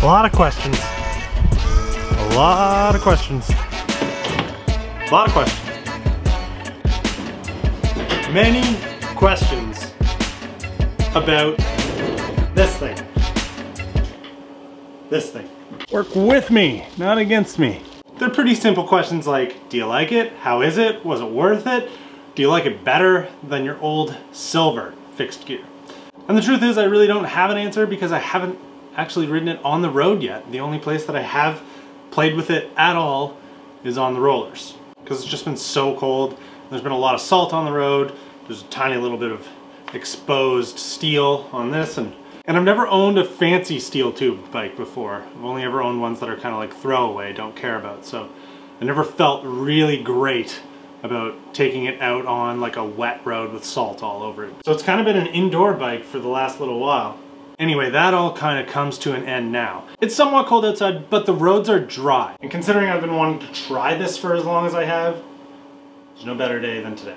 A lot of questions. A lot of questions. A lot of questions. Many questions about this thing. This thing. Work with me, not against me. They're pretty simple questions like, do you like it? How is it? Was it worth it? Do you like it better than your old silver fixed gear? And the truth is, I really don't have an answer because I haven't actually ridden it on the road yet. The only place that I have played with it at all is on the rollers. Because it's just been so cold. There's been a lot of salt on the road. There's a tiny little bit of exposed steel on this, and I've never owned a fancy steel tube bike before. I've only ever owned ones that are kind of like throwaway, don't care about. So I never felt really great about taking it out on like a wet road with salt all over it. So it's kind of been an indoor bike for the last little while. Anyway, that all kind of comes to an end now. It's somewhat cold outside, but the roads are dry. And considering I've been wanting to try this for as long as I have, there's no better day than today.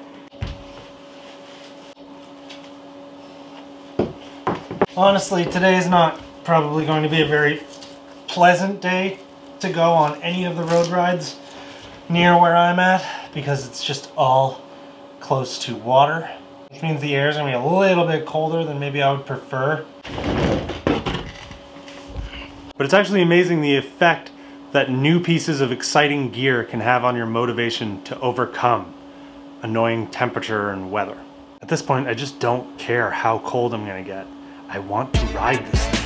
Honestly, today is not probably going to be a very pleasant day to go on any of the road rides near where I'm at because it's just all close to water, which means the air is going to be a little bit colder than maybe I would prefer. But it's actually amazing the effect that new pieces of exciting gear can have on your motivation to overcome annoying temperature and weather. At this point, I just don't care how cold I'm going to get. I want to ride this thing.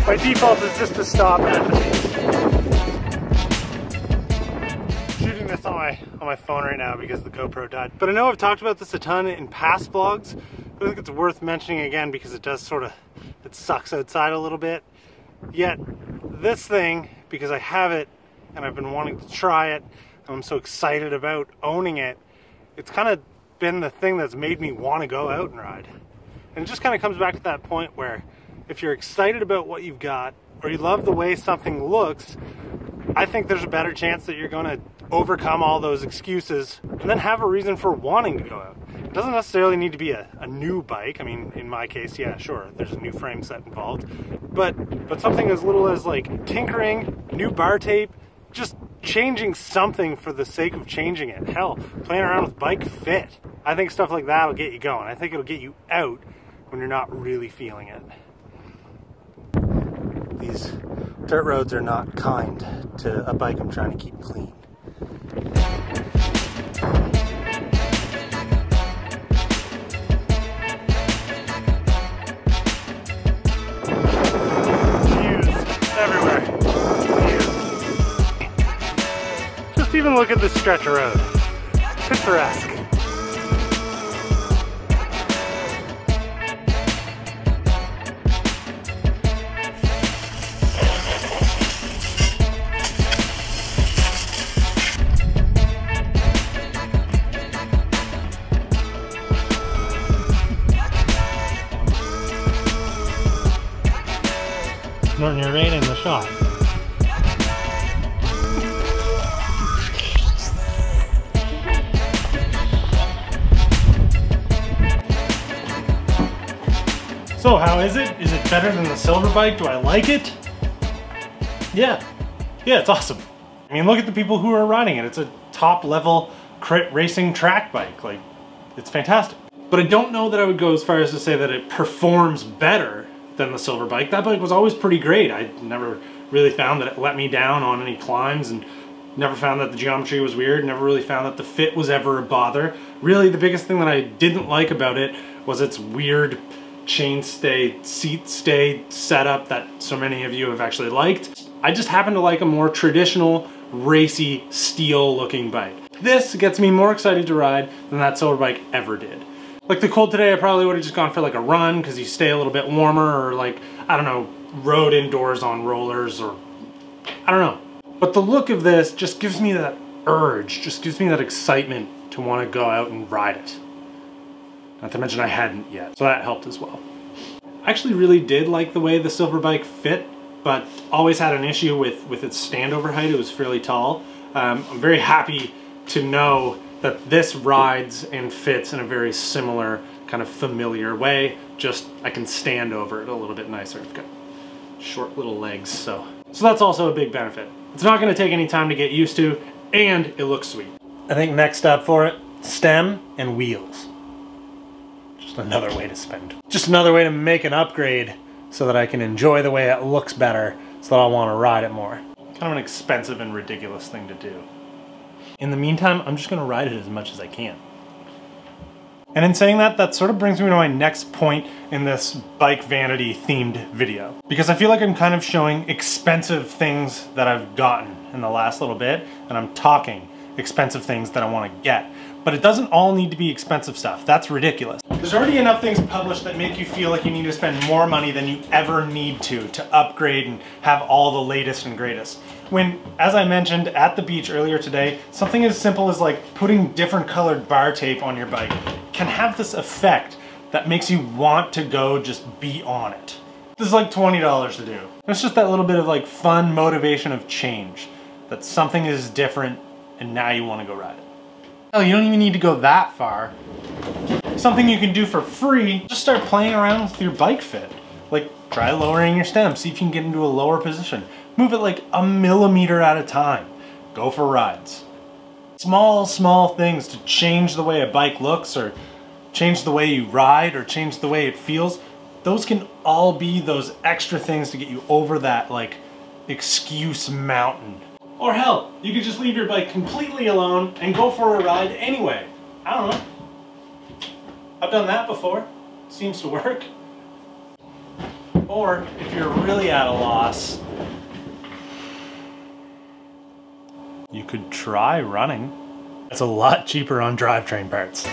My default is just to stop at the shooting this on my phone right now because the GoPro died. But I know I've talked about this a ton in past vlogs, but I think it's worth mentioning again because it does sort of, it sucks outside a little bit. Yet this thing, because I have it and I've been wanting to try it, and I'm so excited about owning it, it's kind of been the thing that's made me want to go out and ride. And it just kind of comes back to that point where if you're excited about what you've got, or you love the way something looks, I think there's a better chance that you're going to overcome all those excuses and then have a reason for wanting to go out. It doesn't necessarily need to be a new bike. I mean, in my case, yeah, sure, there's a new frame set involved. But something as little as like tinkering, new bar tape, just changing something for the sake of changing it. Hell, playing around with bike fit. I think stuff like that will get you going. I think it'll get you out when you're not really feeling it. These dirt roads are not kind to a bike I'm trying to keep clean. Just even look at this stretch of road. Picturesque. When you're right in the shot. So how is it? Is it better than the silver bike? Do I like it? Yeah, it's awesome. I mean, look at the people who are riding it. It's a top level crit racing track bike. Like, it's fantastic. But I don't know that I would go as far as to say that it performs better than the silver bike. That bike was always pretty great. I never really found that it let me down on any climbs, and never found that the geometry was weird, never really found that the fit was ever a bother. Really, the biggest thing that I didn't like about it was its weird chainstay, seat stay setup that so many of you have actually liked. I just happen to like a more traditional, racy, steel looking bike. This gets me more excited to ride than that silver bike ever did. Like the cold today, I probably would have just gone for like a run because you stay a little bit warmer, or like, I don't know, rode indoors on rollers, or I don't know. But the look of this just gives me that urge, just gives me that excitement to want to go out and ride it. Not to mention I hadn't yet, so that helped as well. I actually really did like the way the silver bike fit but always had an issue with its standover height. It was fairly tall. I'm very happy to know that this rides and fits in a very similar kind of familiar way. Just I can stand over it a little bit nicer. I've got short little legs, so that's also a big benefit. It's not going to take any time to get used to, and it looks sweet. I think next up for it, stem and wheels. Just another way to spend. Just another way to make an upgrade so that I can enjoy the way it looks better, so that I want to ride it more. Kind of an expensive and ridiculous thing to do. In the meantime, I'm just going to ride it as much as I can. And in saying that, that sort of brings me to my next point in this bike vanity themed video. Because I feel like I'm kind of showing expensive things that I've gotten in the last little bit, and I'm talking expensive things that I want to get. But it doesn't all need to be expensive stuff. That's ridiculous. There's already enough things published that make you feel like you need to spend more money than you ever need to upgrade and have all the latest and greatest. When, as I mentioned at the beach earlier today, something as simple as like putting different colored bar tape on your bike can have this effect that makes you want to go just be on it. This is like $20 to do. It's just that little bit of like fun motivation of change. That something is different and now you want to go ride it. Hell, you don't even need to go that far. Something you can do for free, just start playing around with your bike fit. Like try lowering your stem, see if you can get into a lower position. Move it like a millimeter at a time. Go for rides. Small things to change the way a bike looks or change the way you ride or change the way it feels. Those can all be those extra things to get you over that like excuse mountain. Or hell, you could just leave your bike completely alone and go for a ride anyway. I don't know. I've done that before. Seems to work. Or if you're really at a loss, you could try running. It's a lot cheaper on drivetrain parts.